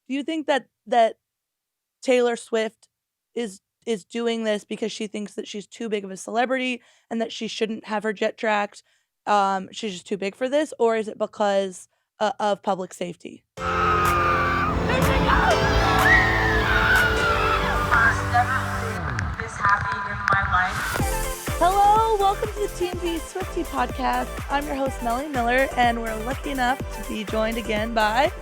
Do you think that Taylor Swift is doing this because she thinks that she's too big of a celebrity and that she shouldn't have her jet tracked? She's just too big for this, or is it because of public safety? This happy in my life. Hello, welcome to the TMZ Swiftie podcast. I'm your host, Melanie Miller, and we're lucky enough to be joined again by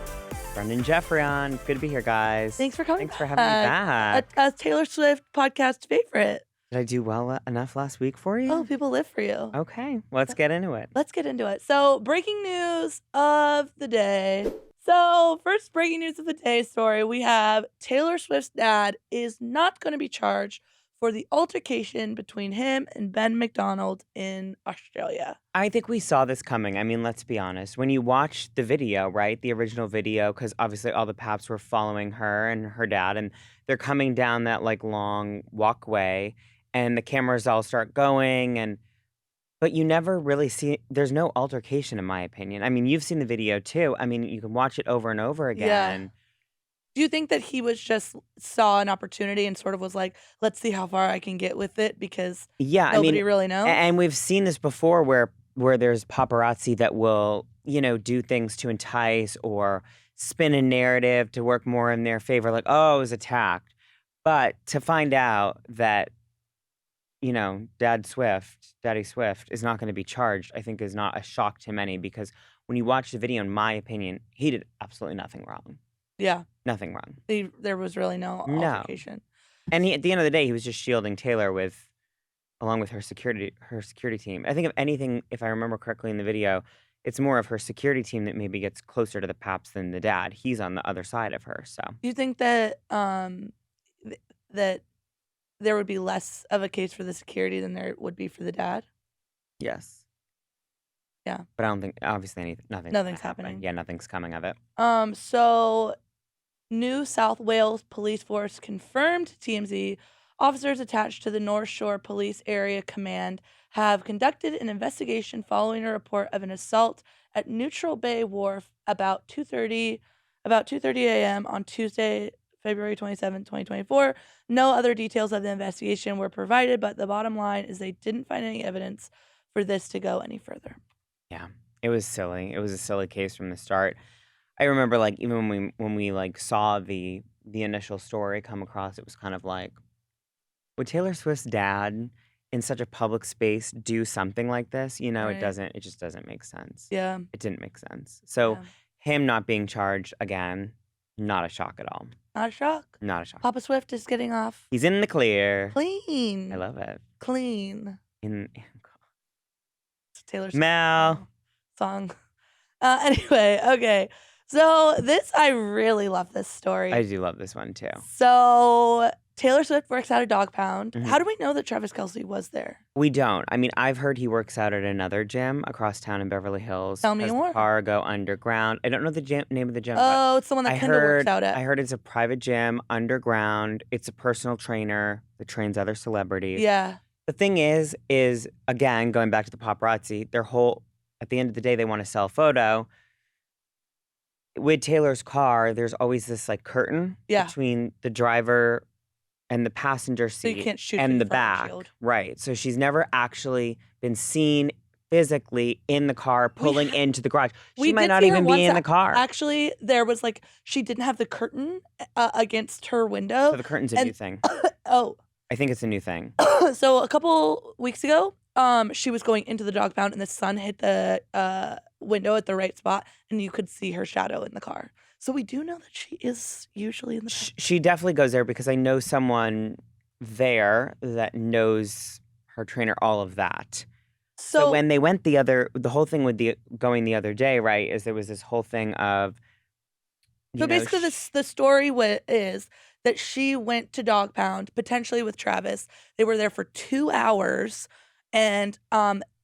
Brendon, Geoffrion. Good to be here, guys. Thanks for coming. Thanks for having me back. A Taylor Swift podcast favorite. Did I do well enough last week for you? Oh, people live for you. Okay, let's get into it. Let's get into it. So, breaking news of the day. So, first breaking news of the day story, we have Taylor Swift's dad is not going to be charged for the altercation between him and Ben McDonald in Australia. I think we saw this coming. I mean, let's be honest. When you watch the video, right, the original video, because obviously all the paps were following her and her dad, and they're coming down that like long walkway, and the cameras all start going, but you never really see, there's no altercation in my opinion. I mean, you've seen the video too. I mean, you can watch it over and over again. Yeah. Do you think that he was just saw an opportunity and sort of was like, let's see how far I can get with it because nobody really knows? And we've seen this before where there's paparazzi that will, do things to entice or spin a narrative to work more in their favor, like, oh, I was attacked. But to find out that, Daddy Swift is not going to be charged, I think is not a shock to many because when you watch the video, in my opinion, he did absolutely nothing wrong. Yeah. Nothing wrong. There was really no altercation. And at the end of the day, he was just shielding Taylor along with her security team. I think if anything, if I remember correctly in the video, it's more of her security team that maybe gets closer to the paps than the dad. He's on the other side of her. So do you think that that there would be less of a case for the security than there would be for the dad? Yes. Yeah. But I don't think, obviously, nothing's happening. Yeah, nothing's coming of it. So New South Wales Police Force confirmed to TMZ officers attached to the North Shore Police Area Command have conducted an investigation following a report of an assault at Neutral Bay Wharf about 2:30 a.m. on Tuesday, February 27, 2024. No other details of the investigation were provided, but the bottom line is they didn't find any evidence for this to go any further. Yeah, it was silly. It was a silly case from the start. I remember, like, even when we like saw the initial story come across, it was kind of like, would Taylor Swift's dad in such a public space do something like this? Right. It just doesn't make sense. Yeah. It didn't make sense. So Yeah. him not being charged again, not a shock at all. Not a shock. Not a shock. Papa Swift is getting off He's in the clear. clean. I love it. Clean. It's a Taylor Swift Mel. song. Anyway, okay. So I really love this story. I do love this one too. So Taylor Swift works out at Dogpound. Mhm. How do we know that Travis Kelce was there? We don't. I mean, I've heard he works out at another gym across town in Beverly Hills. Tell me Has the more. car go underground. I don't know the name of the gym. but Oh, it's the one that Kendall works out at. I heard it's a private gym underground. It's a personal trainer that trains other celebrities. Yeah. The thing is again, going back to the paparazzi, at the end of the day, they want to sell a photo. With Taylor's car, there's always this like curtain between the driver and the passenger So you seat can't shoot and through the front back. windshield. Right. So she's never actually been seen physically in the car pulling into the garage. She might did not see her even be once in the car. Actually, there was like she didn't have the curtain against her window. So the curtain's a new thing. Oh. I think it's a new thing. So a couple weeks ago, she was going into the dog pound and the sun hit the window at the right spot and you could see her shadow in the car. So we do know that she is usually in the car. She definitely goes there because I know someone there that knows her trainer, all of that. So when they went the whole thing with going the other day, right, is there was this whole thing of, basically the story is that she went to Dog Pound, potentially with Travis. They were there for 2 hours and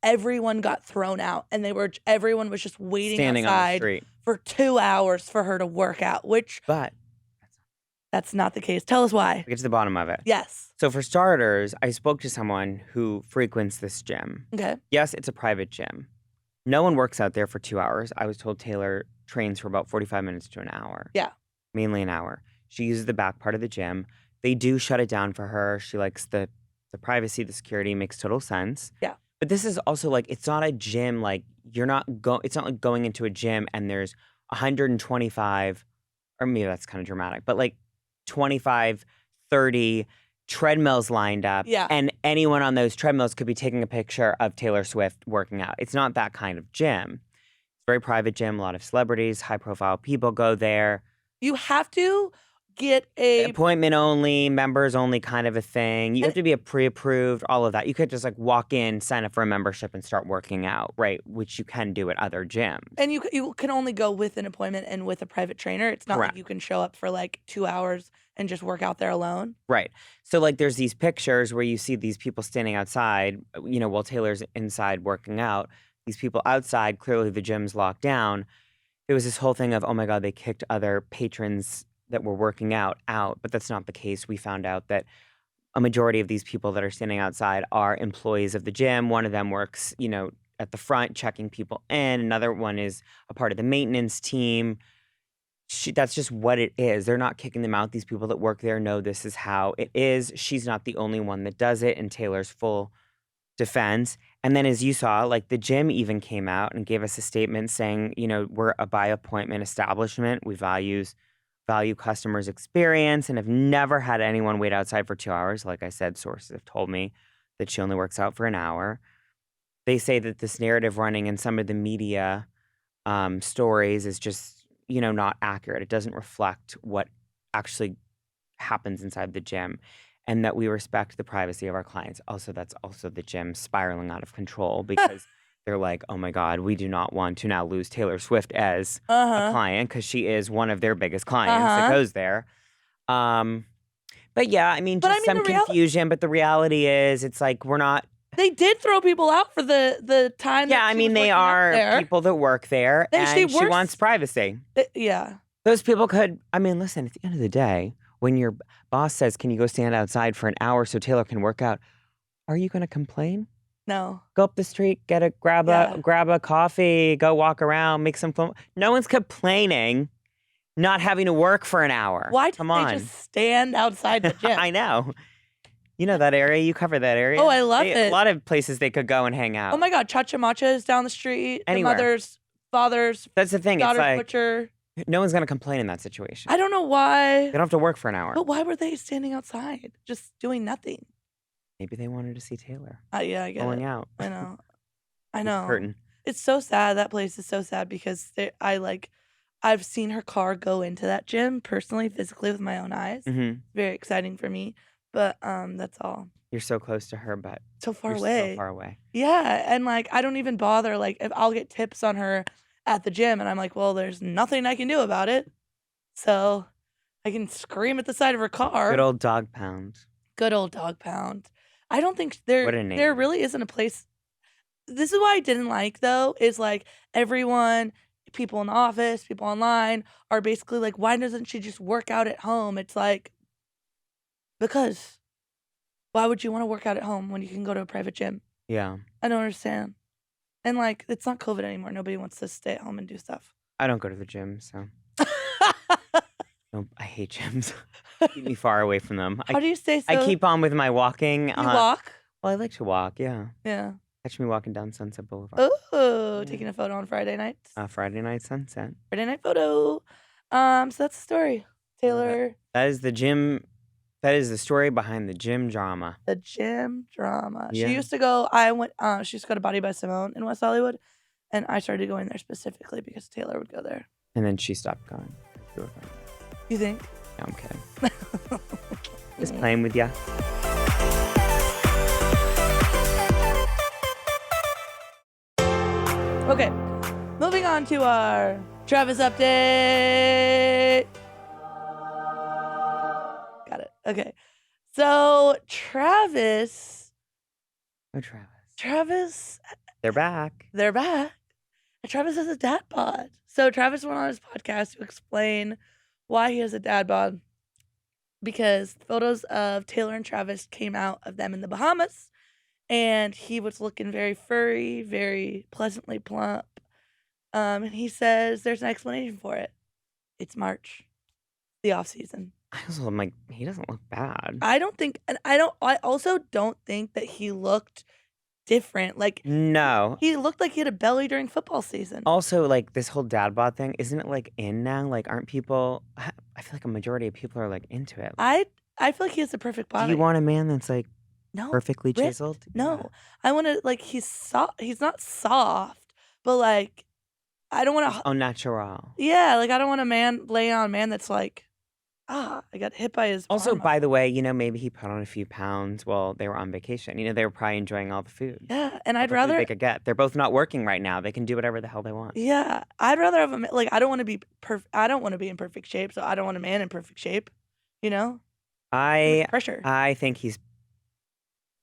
everyone got thrown out and everyone was just waiting standing outside on the street for 2 hours for her to work out, but that's not the case. Tell us why. Get to the bottom of it. Yes. So for starters, I spoke to someone who frequents this gym. Okay. Yes, it's a private gym. No one works out there for 2 hours. I was told Taylor trains for about 45 minutes to an hour. Yeah. mainly an hour. She uses the back part of the gym. They do shut it down for her. She likes the privacy, the security, makes total sense. Yeah. But this is also like, it's not a gym. Like it's not like going into a gym and there's 125, or maybe that's kind of dramatic, but like 25, 30 treadmills lined up. Yeah. And anyone on those treadmills could be taking a picture of Taylor Swift working out. It's not that kind of gym. It's a very private gym. A lot of celebrities, high profile people go there. You have to get a Appointment only, members only kind of a thing. You have to be a pre-approved, all of that. You could just like walk in, sign up for a membership and start working out, right? Which you can do at other gyms. And you can only go with an appointment and with a private trainer. It's not Correct. like you can show up for like 2 hours and just work out there alone. Right. So like there's these pictures where you see these people standing outside, while Taylor's inside working out. These people outside, clearly the gym's locked down. There was this whole thing of, oh my God, they kicked other patrons that were working out, but that's not the case. We found out that a majority of these people that are standing outside are employees of the gym. One of them works, at the front checking people in. Another one is a part of the maintenance team. That's just what it is. They're not kicking them out. These people that work there know this is how it is. She's not the only one that does it, in Taylor's full defense. And then as you saw, like the gym even came out and gave us a statement saying, we're a by appointment establishment. We value customers' experience and have never had anyone wait outside for 2 hours. Like I said, sources have told me that she only works out for an hour. They say that this narrative running in some of the media stories is just, not accurate. It doesn't reflect what actually happens inside the gym, and that we respect the privacy of our clients. Also, that's also the gym spiraling out of control because they're like, oh my God, we do not want to now lose Taylor Swift as a client because she is one of their biggest clients that goes there. But yeah, some confusion. But the reality is, it's like we're not. They did throw people out for the time. Yeah, they are people that work there, and she wants privacy. Yeah. Those people could, listen, at the end of the day, when your boss says, can you go stand outside for an hour so Taylor can work out, are you going to complain? No. Go up the street, grab a coffee, go walk around, make some fun. No one's complaining not having to work for an hour. Why did they just stand outside the gym? I know. You know that area? You cover that area? Oh, I love it. A lot of places they could go and hang out. Oh my God, Cha-Cha Matcha is down the street. Anywhere. The mother's, father's, that's the thing. daughter's it's like, butcher. No one's going to complain in that situation. I don't know why. They don't have to work for an hour. But why were they standing outside, just doing nothing? Maybe they wanted to see Taylor. Yeah, I get going it. out. I know. I know. Curtain. It's so sad. That place is so sad because I've seen her car go into that gym personally, physically with my own eyes. Mm-hmm. Very exciting for me. But that's all. You're so close to her, but so far you're away. So far away. Yeah, and I don't even bother. If I'll get tips on her at the gym, and I'm like, well, there's nothing I can do about it, so I can scream at the side of her car. Good old Dogpound. Good old Dogpound. I don't think there really isn't a place. This is why I didn't like though. Is everyone, people in the office, people online are basically why doesn't she just work out at home? It's because. Why would you want to work out at home when you can go to a private gym? Yeah. I don't understand. And it's not COVID anymore. Nobody wants to stay at home and do stuff. I don't go to the gym, so. No, I hate gyms. Keep me far away from them. How do you stay so? I keep on with my walking. You walk? Well, I like to walk, yeah. Yeah. Catch me walking down Sunset Boulevard. Oh, taking a photo on Friday nights? Friday night sunset. Friday night photo. So that's the story. Taylor. That is the gym. That is the story behind the gym drama. The gym drama. Yeah. She used to go, she used to go to Body by Simone in West Hollywood. And I started going there specifically because Taylor would go there. And then she stopped going. You think? No, I'm kidding. Just playing with ya. Okay. Moving on to our Travis update. Got it. Okay. So Travis. Oh, Travis. Travis. They're back. They're back. And Travis has a dad bod. So Travis went on his podcast to explain why he has a dad bod. Because photos of Taylor and Travis came out of them in the Bahamas. And he was looking very furry, very pleasantly plump. And he says there's an explanation for it. It's March. the off season. I'm like, he doesn't look bad. I also don't think that he looked different. Like, No. he looked like he had a belly during football season. Also, like, this whole dad bod thing, isn't it, like, in now? Like, aren't people I feel like a majority of people are, like, into it. I feel like he has the perfect Do body. you want a man that's, like, No, perfectly ripped. chiseled? No. I wanna like, he's not soft, but, like, I don't wanna Au natural. yeah, like, I don't want a man laying on a man that's like, I got hit by his Also, arm by the way, maybe he put on a few pounds while they were on vacation. They were probably enjoying all the food. Yeah, and All I'd the food they rather could get. They're both not working right now. They can do whatever the hell they want. yeah, I'd rather have a ma like, I don't wanna be I don't wanna be in perfect shape, so I don't want a man in perfect shape, you know? Too I much pressure. I think he's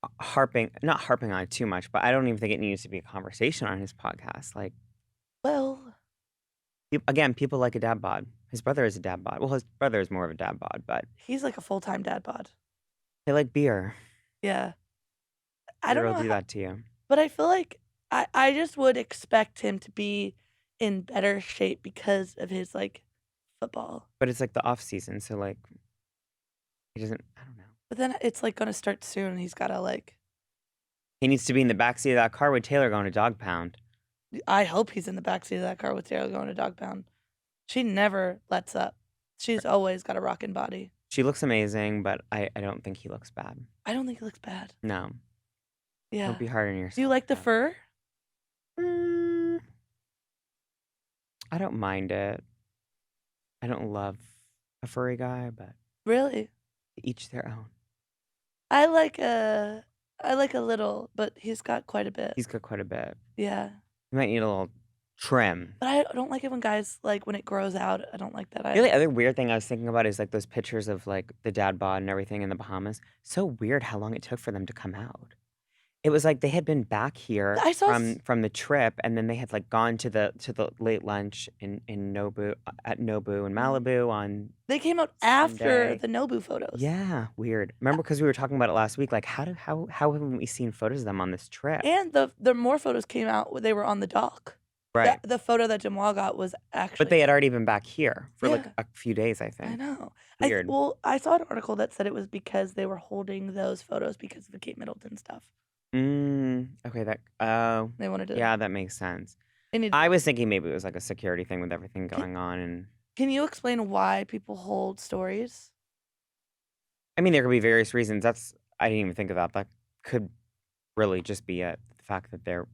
not harping on it too much, but I don't even think it needs to be a conversation on his podcast. Like, Well, again, people like a dad bod. His brother is a dad bod. Well, his brother is more of a dad bod, but he's like a full-time dad bod. they like beer. Yeah. I Beer don't will know do how that to you. but I feel like I just would expect him to be in better shape because of his, like, football. But it's like the off season, so like he doesn't. I don't know. But then it's, like, gonna start soon, and he's gotta, like He needs to be in the backseat of that car with Taylor going to Dogpound. I hope he's in the backseat of that car with Taylor going to Dogpound. She never lets up. She's always got a rockin' body. She looks amazing, but I don't think he looks bad. I don't think he looks bad. No. Yeah. Don't be hard on yourself. Do you like the fur? Mm, I don't mind it. I don't love a furry guy, but Really? each their own. I like a little, but he's got quite a bit. He's got quite a bit. Yeah. You might need a little trim. But I don't like it when guys, like, when it grows out. I don't like that The either. only other weird thing I was thinking about is like those pictures of like the dad bod and everything in the Bahamas. So weird how long it took for them to come out. It was like they had been back here I saw from the trip, and then they had like gone to the late lunch in Nobu at Nobu in Malibu on. They came out after Sunday. the Nobu photos. Yeah, weird. Remember, because we were talking about it last week. Like, how haven't we seen photos of them on this trip? And the more photos came out when they were on the dock. Right. The photo that Jamal got was actually But they had already been back here for like Yeah. a few days, I I think. know. Weird. I saw an article that said it was because they were holding those photos because of the Kate Middleton stuff. Okay, They wanted to yeah, that makes sense. they need I was thinking maybe it was like a security thing with everything going on, and Can you explain why people hold stories? I mean, there could be various reasons. I didn't even think of that. That could really just be it. The fact that the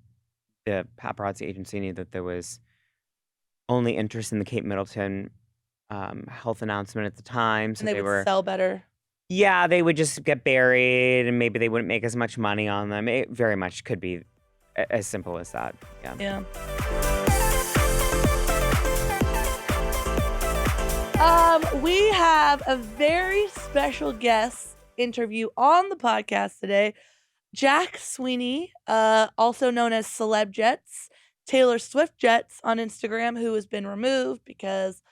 paparazzi agency knew that there was only interest in the Kate Middleton health announcement at the time, so And they they would were sell better. yeah, they would just get buried, and maybe they wouldn't make as much money on them. It very much could be as simple as that. Yeah. Yeah. We have a very special guest interview on the podcast today. Jack Sweeney, also known as Celeb Jets, Taylor Swift Jets on Instagram, who has been removed because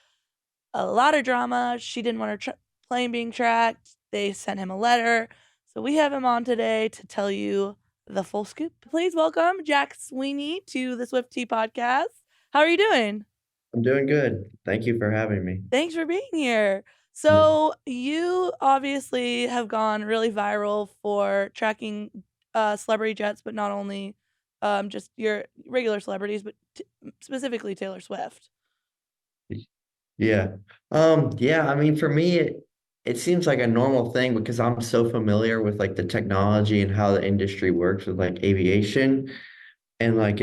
a lot of drama. She didn't want her plane being tracked. They sent him a letter. So we have him on today to tell you the full scoop. Please welcome Jack Sweeney to the SWIFTIES podcast. How are you doing? I'm doing good. Thank you for having me. Thanks for being here. So you obviously have gone really viral for tracking celebrity jets, but not only just your regular celebrities, but specifically Taylor Swift. Yeah. Yeah, I mean, for me, it seems like a normal thing because I'm so familiar with like the technology and how the industry works with like aviation. And like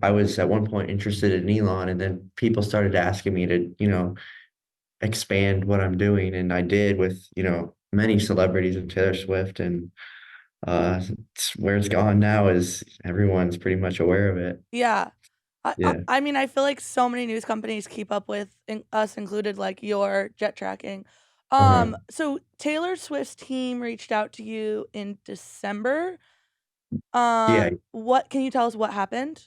I was at one point interested in Elon, and then people started asking me to, expand what I'm doing. And I did with, many celebrities of Taylor Swift. And where it's gone now is everyone's pretty much aware of it. Yeah. Yeah. I mean, I feel like so many news companies keep up with, us included, like your jet tracking. So Taylor Swift's team reached out to you in December. Yeah. What can you tell us what happened?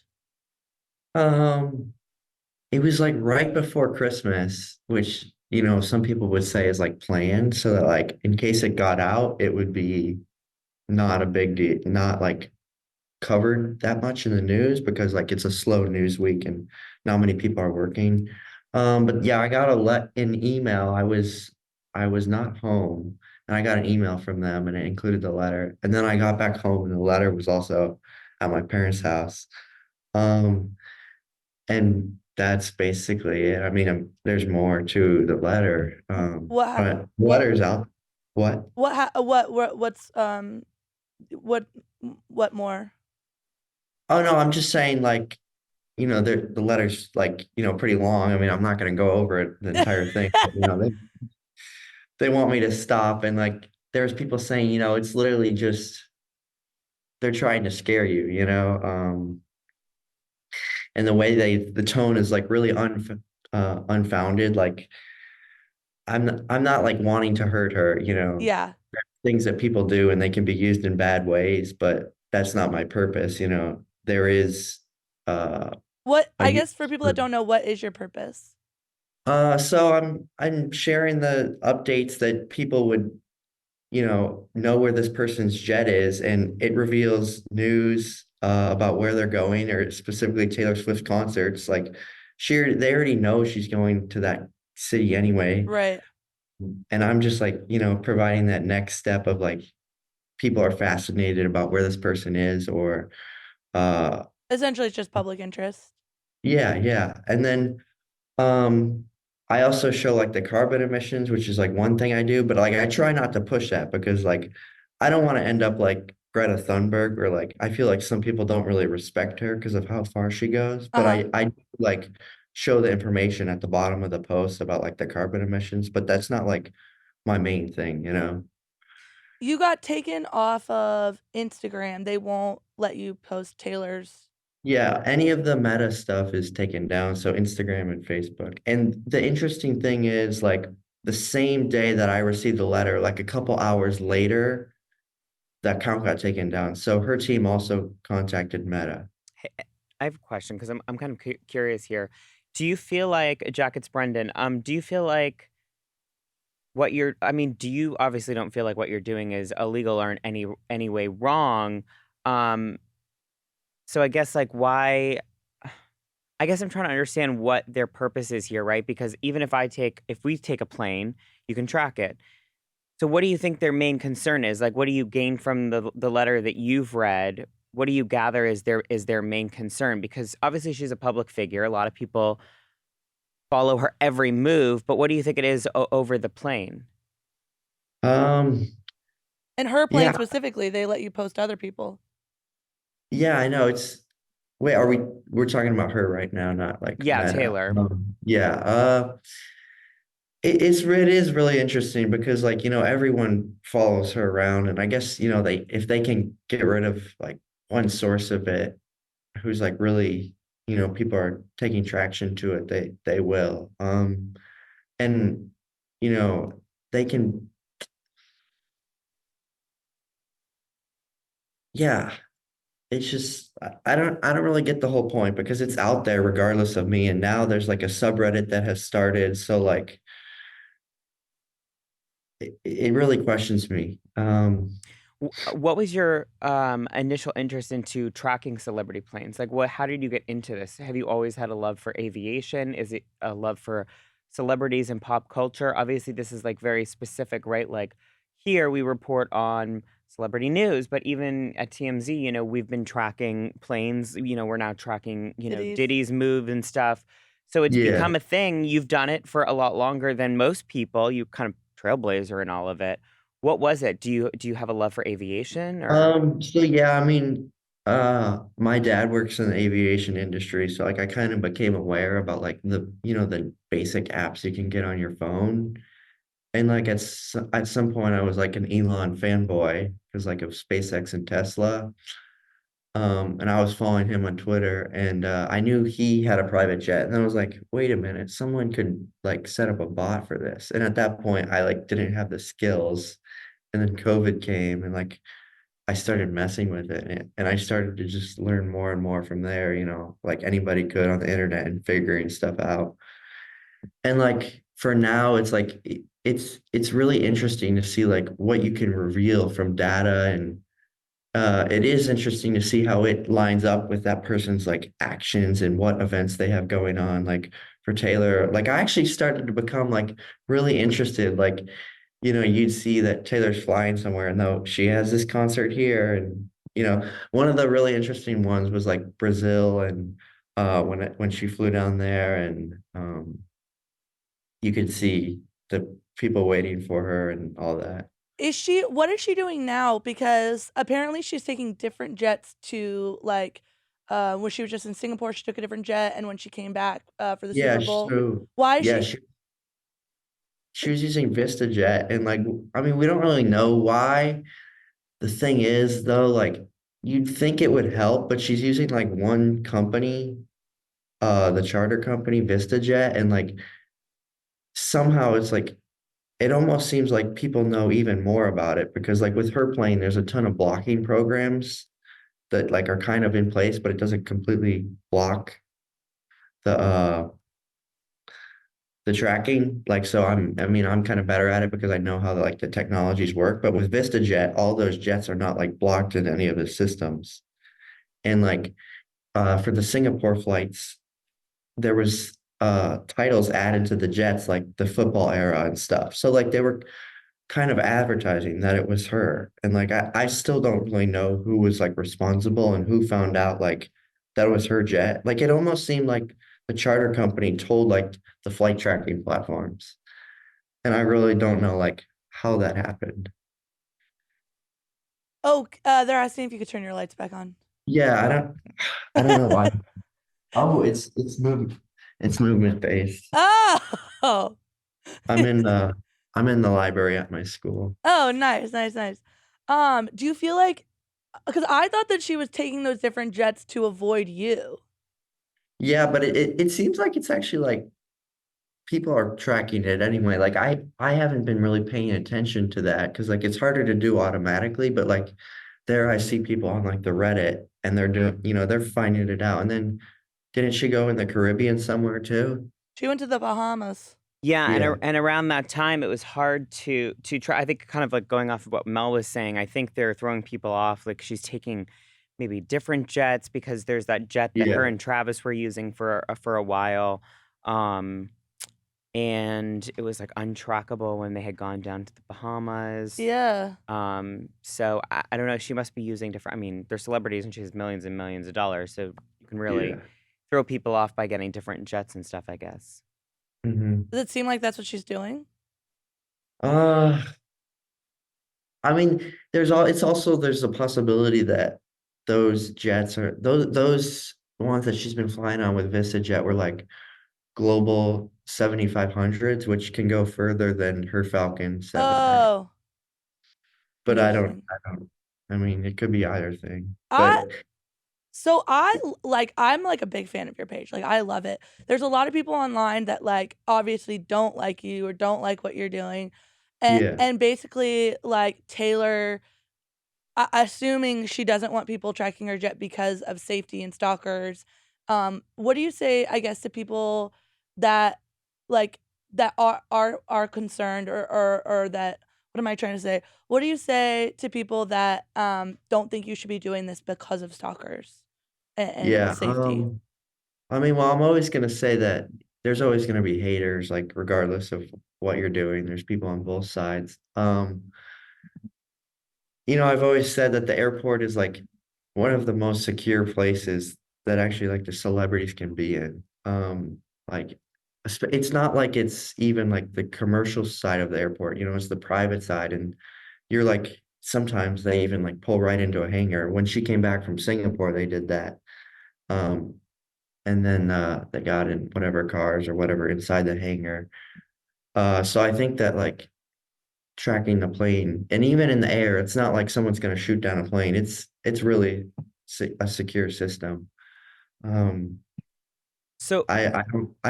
It was like right before Christmas, which, some people would say is like planned so that like in case it got out, it would be not a big deal, not like covered that much in the news because like it's a slow news week and not many people are working. But yeah, I got an email. I was not home, and I got an email from them, and it included the letter. And then I got back home, and the letter was also at my parents' house. Um, and that's basically it. I mean, there's more to the letter. What ha- But the what letter's out. What? what's what what more? Oh no, I'm just saying, like, the letter's like, pretty long. I mean, I'm not going to go over it the entire thing, but, they want me to stop, and like, there's people saying, it's literally just they're trying to scare you, and the tone is like really unfounded. Like, I'm not like wanting to hurt her, Yeah. things that people do and they can be used in bad ways, but that's not my purpose, There is uh What a I use guess for people for that don't know, what is your purpose? so I'm sharing the updates that people would, know where this person's jet is, and it reveals news about where they're going, or specifically Taylor Swift concerts. Like, they already know she's going to that city anyway. Right. And I'm just like, providing that next step of like, people are fascinated about where this person is, or uh Essentially, it's just public interest. yeah, yeah. And then um I also show like the carbon emissions, which is like one thing I do, but like I try not to push that, because like I don't want to end up like Greta Thunberg, or like I feel like some people don't really respect her because of how far she goes. But Uh-huh. I like show the information at the bottom of the post about like the carbon emissions, but that's not like my main thing. You got taken off of Instagram. They won't let you post Taylor's. Yeah, any of the meta stuff is taken down, so Instagram and Facebook. And the interesting thing is, like, the same day that I received the letter, like a couple hours later, that account got taken down. So her team also contacted Meta. Hey, I have a question because I'm kind of curious here. Do you feel like Jack, it's Brendon? Do you feel like I mean, do you obviously don't feel like what you're doing is illegal or in any way wrong? Um, so I guess like why? I guess I'm trying to understand what their purpose is here, right? Because even if we take a plane, you can track it. So what do you think their main concern is? Like, what do you gain from the letter that you've read? What do you gather is their main concern? Because obviously she's a public figure. A lot of people follow her every move. But what do you think it is over the plane? Um, And her plane yeah, specifically, they let you post other people. yeah, I know. Wait, we're talking about her right now, not like Yeah, Meta. Taylor. Yeah, it is really interesting, because like, everyone follows her around, and I guess, if they can get rid of like one source of it, who's like really, people are taking traction to it, they will. And you know, they can, yeah, it's just I don't really get the whole point, because it's out there regardless of me, and now there's like a subreddit that has started, so like it really questions me. What was your initial interest into tracking celebrity planes? Like, how did you get into this? Have you always had a love for aviation? Is it a love for celebrities and pop culture? Obviously, this is like very specific, right? Like here we report on celebrity news, but even at TMZ, we've been tracking planes. We're now tracking, Titties. Diddy's move and stuff. So it's Yeah. become a thing. You've done it for a lot longer than most people. You kind of trailblazer in all of it. What was it? Do you have a love for aviation or So yeah, I mean, my dad works in the aviation industry, so like I kind of became aware about like the basic apps you can get on your phone. And like at some point I was like an Elon fanboy, because like of SpaceX and Tesla. And I was following him on Twitter, and I knew he had a private jet, and I was like, wait a minute, someone could like set up a bot for this. And at that point I like didn't have the skills. And then COVID came, and like I started messing with it, and I started to just learn more and more from there, like anybody could on the internet, and figuring stuff out. And like for now, it's like it's really interesting to see like what you can reveal from data, and it is interesting to see how it lines up with that person's like actions and what events they have going on. Like for Taylor. Like I actually started to become like really interested. Like, you'd see that Taylor's flying somewhere and though she has this concert here. And, one of the really interesting ones was like Brazil and when she flew down there and you could see the people waiting for her and all that. What is she doing now? Because apparently she's taking different jets to like when she was just in Singapore, she took a different jet, and when she came back for the Yeah, Super Bowl. so Why is yeah, she she was using VistaJet and like I mean we don't really know why. The thing is though, like you'd think it would help, but she's using like one company, the charter company, VistaJet, and like somehow it's like it almost seems like people know even more about it because like with her plane, there's a ton of blocking programs that like are kind of in place, but it doesn't completely block the the tracking. Like so I'm kind of better at it because I know how like the technologies work. But with VistaJet, all those jets are not like blocked in any of the systems. And like for the Singapore flights, there was titles added to the jets like the football era and stuff. So like they were kind of advertising that it was her. And like I still don't really know who was like responsible and who found out like that was her jet. Like it almost seemed like the charter company told like the flight tracking platforms. And I really don't know like how that happened. Oh, they're asking if you could turn your lights back on. Yeah, I don't know why. Oh, it's movement based. Oh. I'm in the I'm in the library at my school. Oh, nice, nice, nice. Do you feel like because I thought that she was taking those different jets to avoid you. Yeah, but it seems like it's actually like people are tracking it anyway. Like I haven't been really paying attention to that because like it's harder to do automatically, but like there I see people on like the Reddit and they're doing, they're finding it out. And then didn't she go in the Caribbean somewhere too? She went to the Bahamas. Yeah, Yeah. and around that time, it was hard to try. I think kind of like going off of what Mel was saying. I think they're throwing people off. Like she's taking maybe different jets because there's that jet that her Yeah. and Travis were using for a while, um, and it was like untrackable when they had gone down to the Bahamas. Yeah. So I don't know. She must be using different. I mean, they're celebrities and she has millions and millions of dollars, so you can really Yeah. throw people off by getting different jets and stuff, I guess. Hmm. Does it seem like that's what she's doing? Uh, I mean, there's a possibility that those jets are those ones that she's been flying on with VistaJet were like global 7500s, which can go further than her Falcon 7X. Oh, But interesting. I mean, it could be either thing. I But So I'm like a big fan of your page. Like I love it. There's a lot of people online that like obviously don't like you or don't like what you're doing. And yeah, and basically like Taylor assuming she doesn't want people tracking her jet because of safety and stalkers. What do you say, I guess, to people that like that are concerned or that what am I trying to say? What do you say to people that don't think you should be doing this because of stalkers and yeah. safety? I mean, well, I'm always gonna say that there's always gonna be haters, like regardless of what you're doing. There's people on both sides. I've always said that the airport is like one of the most secure places that actually like the celebrities can be in. Like it's not like it's even like the commercial side of the airport, it's the private side. And you're like sometimes they even like pull right into a hangar. When she came back from Singapore, they did that. Um, and then they got in whatever cars or whatever inside the hangar. So I think that like tracking the plane and even in the air it's not like someone's going to shoot down a plane. It's really a secure system. um So I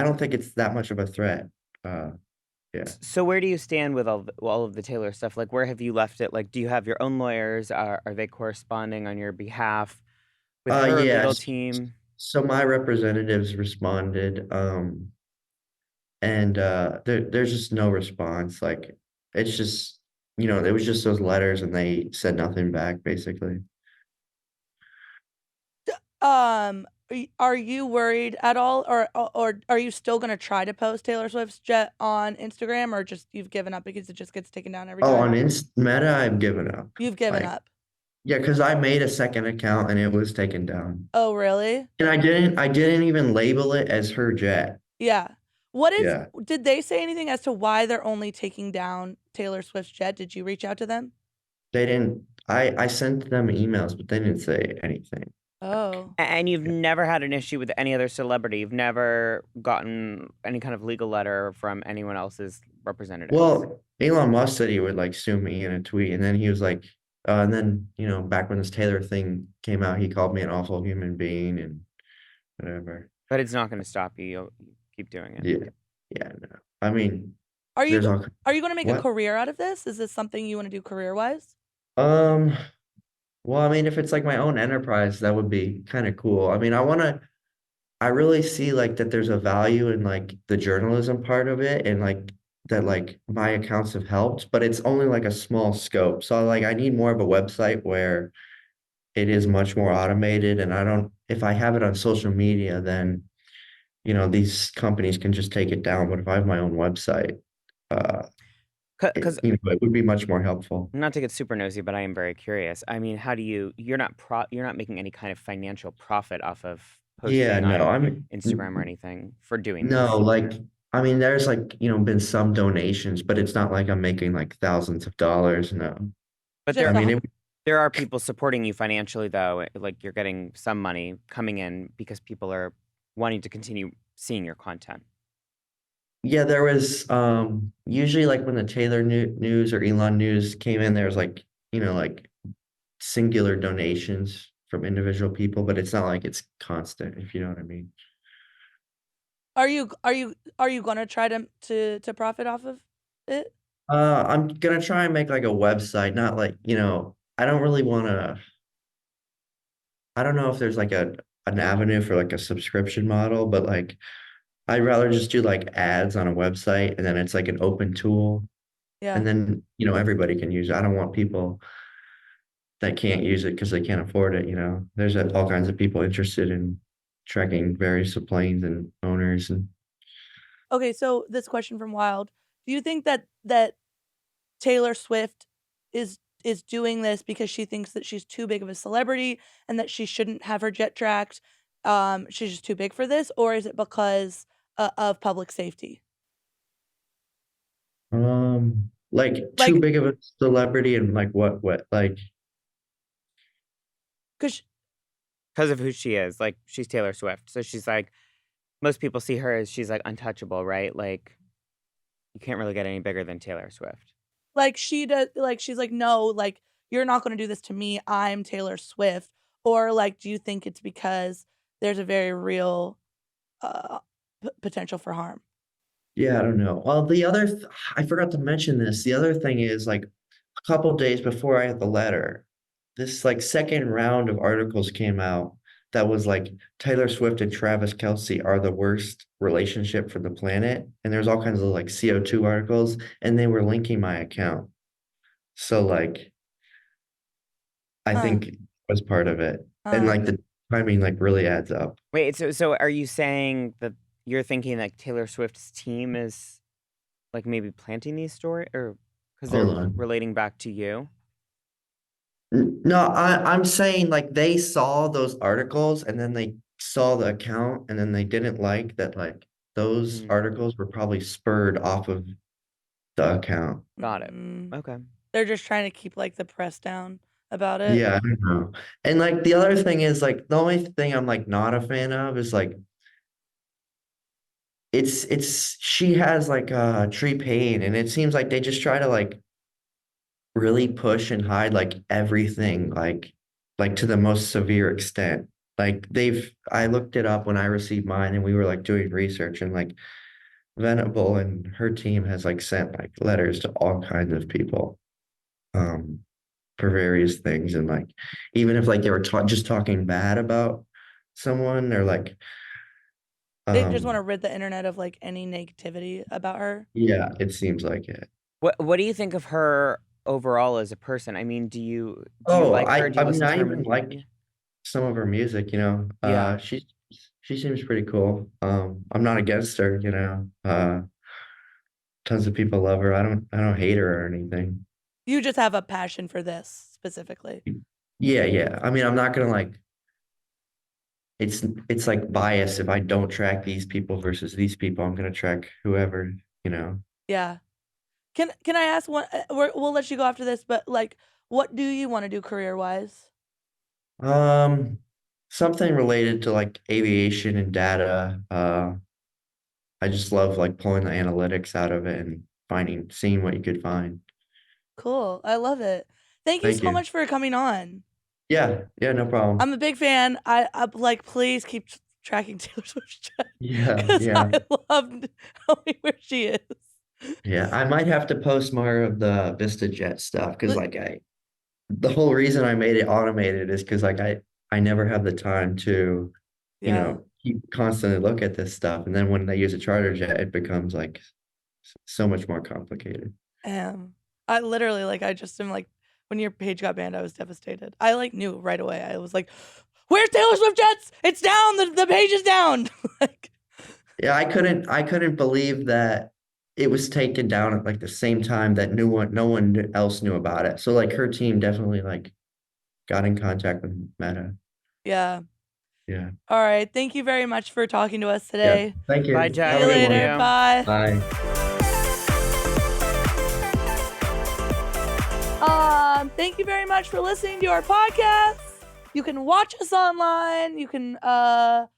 don't think it's that much of a threat. uh yeah. So where do you stand with all of the Taylor stuff? Like, where have you left it? Like, do you have your own lawyers? Are they corresponding on your behalf with her legal Yes, team? so my representatives responded, and there's just no response. Like it's just it was just those letters and they said nothing back basically. Um, are you worried at all, or are you still gonna try to post Taylor Swift's jet on Instagram, or just you've given up because it just gets taken down every Oh, time? on Meta, I've given up. You've given Like, up. yeah, because I made a second account and it was taken down. Oh, really? And I didn't even label it as her jet. Yeah. Yeah. Did they say anything as to why they're only taking down Taylor Swift's jet? Did you reach out to them? They didn't, I sent them emails, but they didn't say anything. Oh. And you've never had an issue with any other celebrity. You've never gotten any kind of legal letter from anyone else's representative. Well, Elon Musk said he would like sue me in a tweet, and then he was like, and then back when this Taylor thing came out, he called me an awful human being and whatever. But it's not going to stop you. You'll keep doing it. Yeah, yeah, no. I mean, Are there's you all. are you gonna make a What? career out of this? Is this something you want to do career-wise? Um, well, I mean, if it's like my own enterprise, that would be kind of cool. I mean, I really see like that there's a value in like the journalism part of it and like that like my accounts have helped, but it's only like a small scope. So like I need more of a website where it is much more automated and I don't if I have it on social media, then these companies can just take it down. But if I have my own website, Because it would be much more helpful. not to get super nosy, but I am very curious. I mean, how do you're not making any kind of financial profit off of Yeah, posting no, on I mean, Instagram or anything for doing no, this? like, I mean, there's like, been some donations, but it's not like I'm making like thousands of dollars. No. But Just I there mean, there are people supporting you financially, though. Like you're getting some money coming in because people are wanting to continue seeing your content. yeah, there was usually like when the Taylor news or Elon news came in, there was like, like singular donations from individual people, but it's not like it's constant, if you know what I mean. Are you gonna try to profit off of it? I'm gonna try and make like a website, not like, I don't really wanna I don't know if there's like an avenue for like a subscription model, but like I'd rather just do like ads on a website and then it's like an open tool Yeah. and then, everybody can use it. I don't want people that can't use it because they can't afford it. There's all kinds of people interested in tracking various planes and owners and Okay, so this question from Wild. Do you think that Taylor Swift is doing this because she thinks that she's too big of a celebrity and that she shouldn't have her jet tracked? She's just too big for this, or is it because of public safety? like too Like, big of a celebrity and like what like because Because of who she is. Like she's Taylor Swift. So she's like, most people see her as she's like untouchable, right? Like you can't really get any bigger than Taylor Swift. like she does, like she's like, no, like you're not going to do this to me. I'm Taylor Swift. Or like, do you think it's because there's a very real potential for harm? yeah, I don't know. Well, I forgot to mention this. The other thing is like a couple of days before I had the letter, this like second round of articles came out that was like Taylor Swift and Travis Kelce are the worst relationship for the planet. And there's all kinds of like CO2 articles, and they were linking my account. So like I Huh. think was part of it. And like the timing like really adds up. Wait, so are you saying that you're thinking like Taylor Swift's team is like maybe planting these stories or because they're Hold on. relating back to you? No, I'm saying like they saw those articles and then they saw the account and then they didn't like that like those Mhm. articles were probably spurred off of the account. Got it. Mm. Okay. They're just trying to keep like the press down about it. Yeah, I don't know. And like the other thing is like the only thing I'm like not a fan of is like it's she has like tree pain and it seems like they just try to like really push and hide like everything like to the most severe extent. Like I looked it up when I received mine and we were like doing research and like Venable and her team has like sent like letters to all kinds of people um for various things and like even if like they were just talking bad about someone or like They just want to um rid the internet of like any negativity about her. yeah, it seems like it. What do you think of her overall as a person? I mean, do you Oh, like her? Do I you mean listen to I her even like some of her music. Yeah. She seems pretty cool. I'm not against her, you know. Tons of people love her. I don't hate her or anything. You just have a passion for this specifically. Yeah, yeah. I mean, I'm not gonna like it's like bias if I don't track these people versus these people. I'm gonna track whoever, you know. Yeah. Can I ask one? We'll let you go after this, but like, what do you want to do career wise? Um, Something related to like aviation and data. I just love like pulling the analytics out of it and seeing what you could find. Cool. I love it. Thank you Thank so you. much for coming on. Yeah, yeah, no problem. I'm a big fan. I like, please keep tracking Taylor Swift's chat Yeah, because yeah, I love knowing where she is. yeah. I might have to post more of the VistaJet stuff because the whole reason I made it automated is because I never have the time to, Yeah. keep constantly look at this stuff. And then when they use a charter jet, it becomes like so much more complicated. I literally like I just am like when your page got banned, I was devastated. I like knew right away. I was like, "Where's Taylor Swift Jets? It's down. The page is down." Like, Yeah, I couldn't believe that it was taken down at like the same time that no one else knew about it. So like her team definitely like got in contact with Meta. yeah. Yeah. All right. Thank you very much for talking to us Yeah. today. Thank Bye, you. See Jack. Have a you good Thank one. later. you. Bye. Bye. Thank you very much for listening to our podcast. You can watch us online. You can watch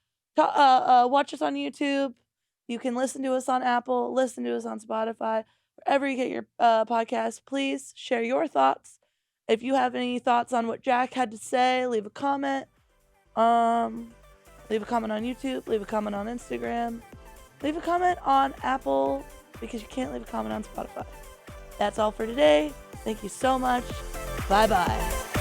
us on YouTube. You can listen to us on Apple, listen to us on Spotify, wherever you get your podcast. Please share your thoughts. If you have any thoughts on what Jack had to say, leave a comment. Leave a comment on YouTube. Leave a comment on Instagram. Leave a comment on Apple because you can't leave a comment on Spotify. That's all for today. Thank you so much. Bye-bye.